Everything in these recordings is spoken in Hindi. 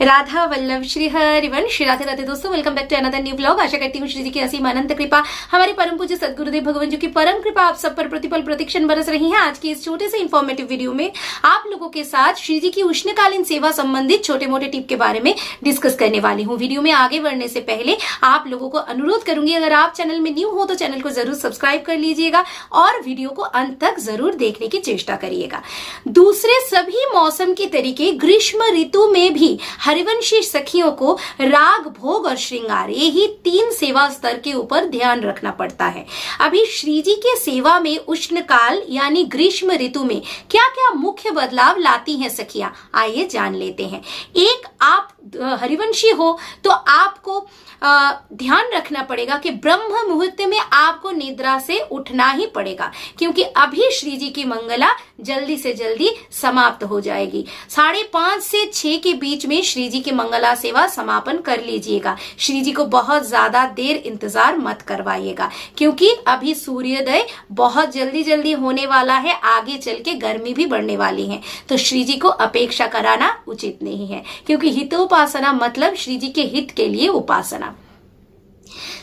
राधा वल्लभ श्री हरिवंश। श्री राधे राधे दोस्तों, welcome back to another new blog. आशा करती हूँ श्री जी की असीम अनंत कृपा, हमारे परम पूज्य सदगुरुदेव भगवान जी की परम कृपा आप सब पर प्रतिपल प्रतिक्षण बरस रही है। आज की इस छोटे से इंफॉर्मेटिव वीडियो में आप लोगों के साथ श्री जी की उष्णकालीन सेवा संबंधित छोटे मोटे टिप के बारे में डिस्कस करने वाली हूँ। वीडियो में आगे बढ़ने से पहले आप लोगों को अनुरोध करूंगी, अगर आप चैनल में न्यू हो तो चैनल को जरूर सब्सक्राइब कर लीजिएगा और वीडियो को अंत तक जरूर देखने की चेष्टा करिएगा। दूसरे सभी मौसम के तरीके ग्रीष्म ऋतु में भी हरिवंशी सखियों को राग, भोग और श्रृंगार, यही 3 सेवा स्तर के ऊपर ध्यान रखना पड़ता है। अभी श्री जी के सेवा में उष्णकाल यानी ग्रीष्म ऋतु में क्या क्या मुख्य बदलाव लाती हैं सखियां, आइए जान लेते हैं। एक, आप हरिवंशी हो तो आपको ध्यान रखना पड़ेगा कि ब्रह्म मुहूर्त में आपको निद्रा से उठना ही पड़ेगा, क्योंकि अभी श्री जी की मंगला जल्दी से जल्दी समाप्त हो जाएगी। 5:30 से 6 के बीच में श्री जी की मंगला सेवा समापन कर लीजिएगा। श्री जी को बहुत ज्यादा देर इंतजार मत करवाइएगा, क्योंकि अभी सूर्योदय बहुत जल्दी जल्दी होने वाला है, आगे चल के गर्मी भी बढ़ने वाली है, तो श्री जी को अपेक्षा कराना उचित नहीं है, क्योंकि हितोपासना मतलब श्री जी के हित के लिए उपासना।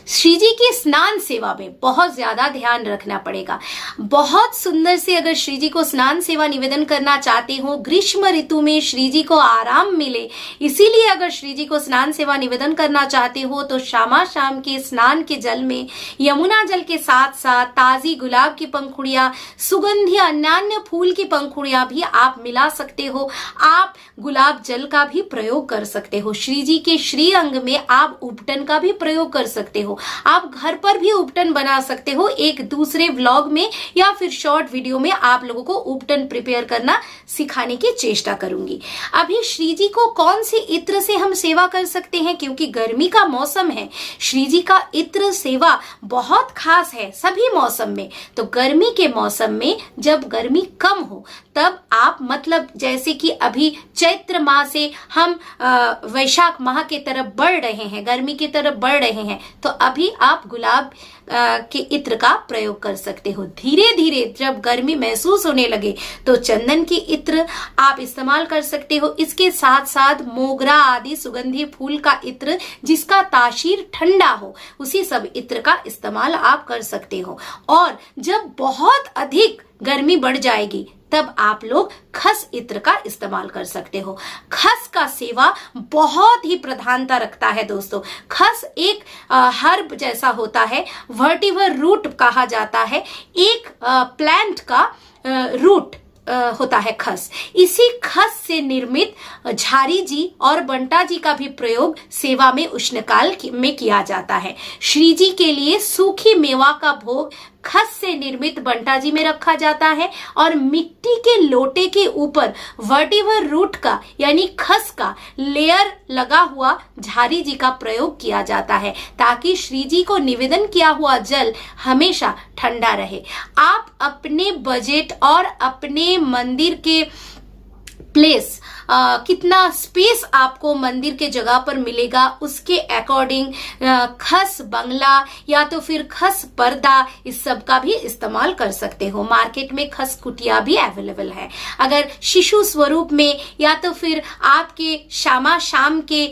श्री जी की स्नान सेवा में बहुत ज्यादा ध्यान रखना पड़ेगा। बहुत सुंदर से अगर श्री जी को स्नान सेवा निवेदन करना चाहते हो, ग्रीष्म ऋतु में श्री जी को आराम मिले, इसीलिए अगर श्री जी को स्नान सेवा निवेदन करना चाहते हो तो शामा शाम के स्नान के जल में यमुना जल के साथ साथ ताजी गुलाब की पंखुड़ियां, सुगंधी अन्यान्य फूल की पंखुड़ियां भी आप मिला सकते हो। आप गुलाब जल का भी प्रयोग कर सकते हो। श्री जी के श्री अंग में आप उपटन का भी प्रयोग कर सकते हो। आप घर पर भी उपटन बना सकते हो। एक दूसरे व्लॉग में या फिर शॉर्ट वीडियो में आप लोगों को उपटन प्रिपेयर करना सिखाने की चेष्टा करूंगी। अभी श्री जी को कौन सी इत्र से हम सेवा कर सकते हैं, क्योंकि गर्मी का मौसम है, श्री जी का इत्र सेवा बहुत खास है सभी मौसम में। तो गर्मी के मौसम में जब गर्मी कम हो तब आप, मतलब जैसे कि अभी चैत्र माह से हम वैशाख माह की तरफ बढ़ रहे हैं, गर्मी की तरफ बढ़ रहे हैं, तो अभी आप गुलाब के इत्र का प्रयोग कर सकते हो। धीरे धीरे जब गर्मी महसूस होने लगे तो चंदन की इत्र आप इस्तेमाल कर सकते हो। इसके साथ साथ मोगरा आदि सुगंधी फूल का इत्र जिसका तासीर ठंडा हो, उसी सब इत्र का इस्तेमाल आप कर सकते हो। और जब बहुत अधिक गर्मी बढ़ जाएगी तब आप लोग खस इत्र का इस्तेमाल कर सकते हो। खस का सेवा बहुत ही प्रधानता रखता है दोस्तों। खस एक हर्ब जैसा होता है, वर्टिवर रूट कहा जाता है, एक प्लांट का रूट होता है खस। इसी खस से निर्मित झारी जी और बंटा जी का भी प्रयोग सेवा में उष्णकाल में किया जाता है। श्री जी के लिए सूखी मेवा का भोग खस से निर्मित बंटा जी में रखा जाता है और मिट्टी के लोटे के ऊपर वर्टिवर रूट का यानी खस का लेयर लगा हुआ झारी जी का प्रयोग किया जाता है, ताकि श्री जी को निवेदन किया हुआ जल हमेशा ठंडा रहे। आप अपने बजट और अपने मंदिर के प्लेस, कितना स्पेस आपको मंदिर के जगह पर मिलेगा, उसके अकॉर्डिंग खस बंगला या तो फिर खस पर्दा, इस सब का भी इस्तेमाल कर सकते हो। मार्केट में खस कुटिया भी अवेलेबल है। अगर शिशु स्वरूप में या तो फिर आपके श्यामा शाम के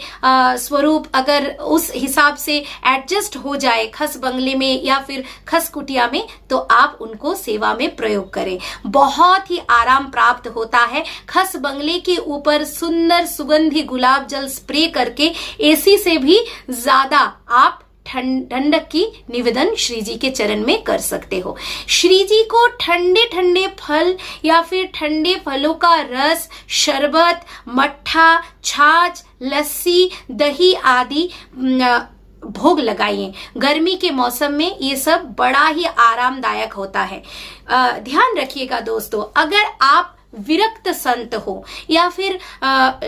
स्वरूप अगर उस हिसाब से एडजस्ट हो जाए खस बंगले में या फिर खस कुटिया में, तो आप उनको सेवा में प्रयोग करें। बहुत ही आराम प्राप्त होता है। खस बंगले के ऊपर सुंदर सुगंधी गुलाब जल स्प्रे करके एसी से भी ज्यादा आप ठंडक की निवेदन श्री जी के चरण में कर सकते हो। श्री जी को ठंडे ठंडे फल या फिर ठंडे फलों का रस, शरबत, मट्ठा, छाछ, लस्सी, दही आदि भोग लगाइए। गर्मी के मौसम में ये सब बड़ा ही आरामदायक होता है। ध्यान रखिएगा दोस्तों, अगर आप विरक्त संत हो या फिर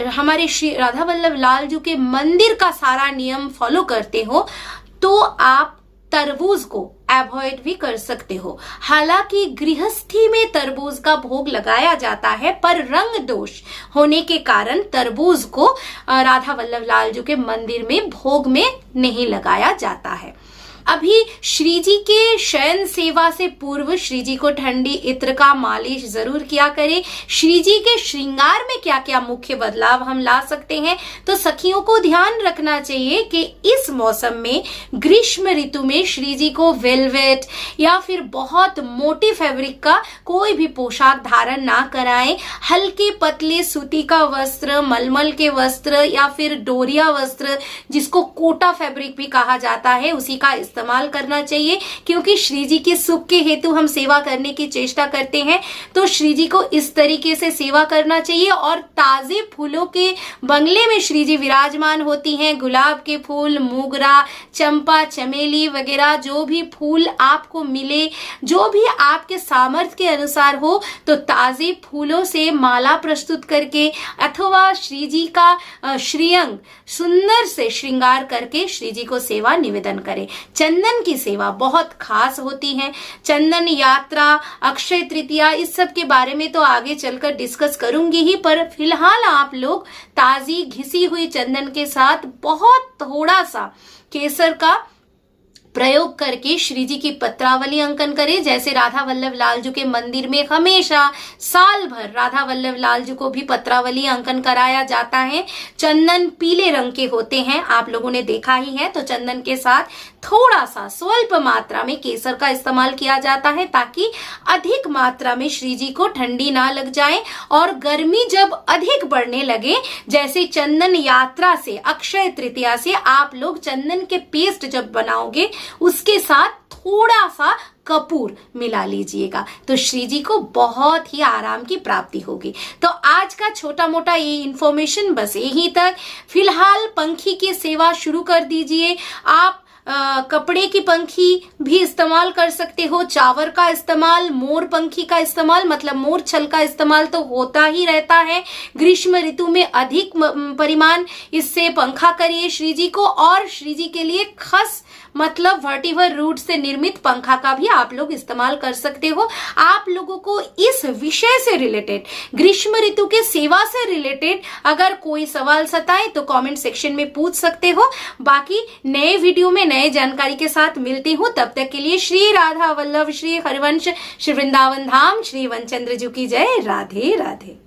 हमारे श्री राधा वल्लभ लाल जी के मंदिर का सारा नियम फॉलो करते हो, तो आप तरबूज को अवॉइड भी कर सकते हो। हालांकि गृहस्थी में तरबूज का भोग लगाया जाता है, पर रंग दोष होने के कारण तरबूज को राधा वल्लभ लाल जी के मंदिर में भोग में नहीं लगाया जाता है। अभी श्री जी के शयन सेवा से पूर्व श्री जी को ठंडी इत्र का मालिश जरूर किया करें। श्री जी के श्रृंगार में क्या क्या मुख्य बदलाव हम ला सकते हैं, तो सखियों को ध्यान रखना चाहिए कि इस मौसम में ग्रीष्म ऋतु में श्री जी को वेलवेट या फिर बहुत मोटी फैब्रिक का कोई भी पोशाक धारण ना कराएं। हल्के पतले सूती का वस्त्र, मलमल के वस्त्र या फिर डोरिया वस्त्र जिसको कोटा फैब्रिक भी कहा जाता है, उसी का इस्तेमाल करना चाहिए। क्योंकि श्री जी के सुख के हेतु हम सेवा करने की चेष्टा करते हैं, तो श्री जी को इस तरीके से सेवा करना चाहिए। और ताजे फूलों के बंगले में श्री जी विराजमान होती हैं। गुलाब के फूल, मोगरा, चंपा, चमेली वगैरह जो भी फूल आपको मिले, जो भी आपके सामर्थ्य के अनुसार हो, तो ताजे फूलों से माला प्रस्तुत करके अथवा श्री जी का श्रीअंग सुंदर से श्रृंगार करके श्री जी को सेवा निवेदन करें। चंदन की सेवा बहुत खास होती है। चंदन यात्रा, अक्षय तृतीया, इस सब के बारे में तो आगे चलकर डिस्कस करूंगी ही, पर फिलहाल आप लोग ताजी घिसी हुई चंदन के साथ बहुत थोड़ा सा केसर का प्रयोग करके श्री जी की पत्रावली अंकन करें। जैसे राधा वल्लभ लाल जी के मंदिर में हमेशा साल भर राधा वल्लभ लाल जी को भी पत्रावली अंकन कराया जाता है। चंदन पीले रंग के होते हैं, आप लोगों ने देखा ही है। तो चंदन के साथ थोड़ा सा स्वल्प मात्रा में केसर का इस्तेमाल किया जाता है, ताकि अधिक मात्रा में श्री जी को ठंडी ना लग जाए। और गर्मी जब अधिक बढ़ने लगे, जैसे चंदन यात्रा से, अक्षय तृतीया से आप लोग चंदन के पेस्ट जब बनाओगे, उसके साथ थोड़ा सा कपूर मिला लीजिएगा, तो श्री जी को बहुत ही आराम की प्राप्ति होगी। तो आज का छोटा मोटा ये इंफॉर्मेशन बस यहीं तक। फिलहाल पंखी की सेवा शुरू कर दीजिए। आप कपड़े की पंखी भी इस्तेमाल कर सकते हो, चावर का इस्तेमाल, मोर पंखी का इस्तेमाल, मतलब मोर छल का इस्तेमाल तो होता ही रहता है। ग्रीष्म ऋतु में अधिक परिमाण इससे पंखा करिए श्री जी को। और श्री जी के लिए खस मतलब वर्टिवर रूट से निर्मित पंखा का भी आप लोग इस्तेमाल कर सकते हो। आप लोगों को इस विषय से रिलेटेड, ग्रीष्म ऋतु के सेवा से रिलेटेड अगर कोई सवाल सताए तो कमेंट सेक्शन में पूछ सकते हो। बाकी नए वीडियो में नए जानकारी के साथ मिलती हूँ। तब तक के लिए श्री राधा वल्लभ, श्री हरिवंश, श्री वृंदावन धाम, श्री वनचंद्र जी की जय। राधे राधे।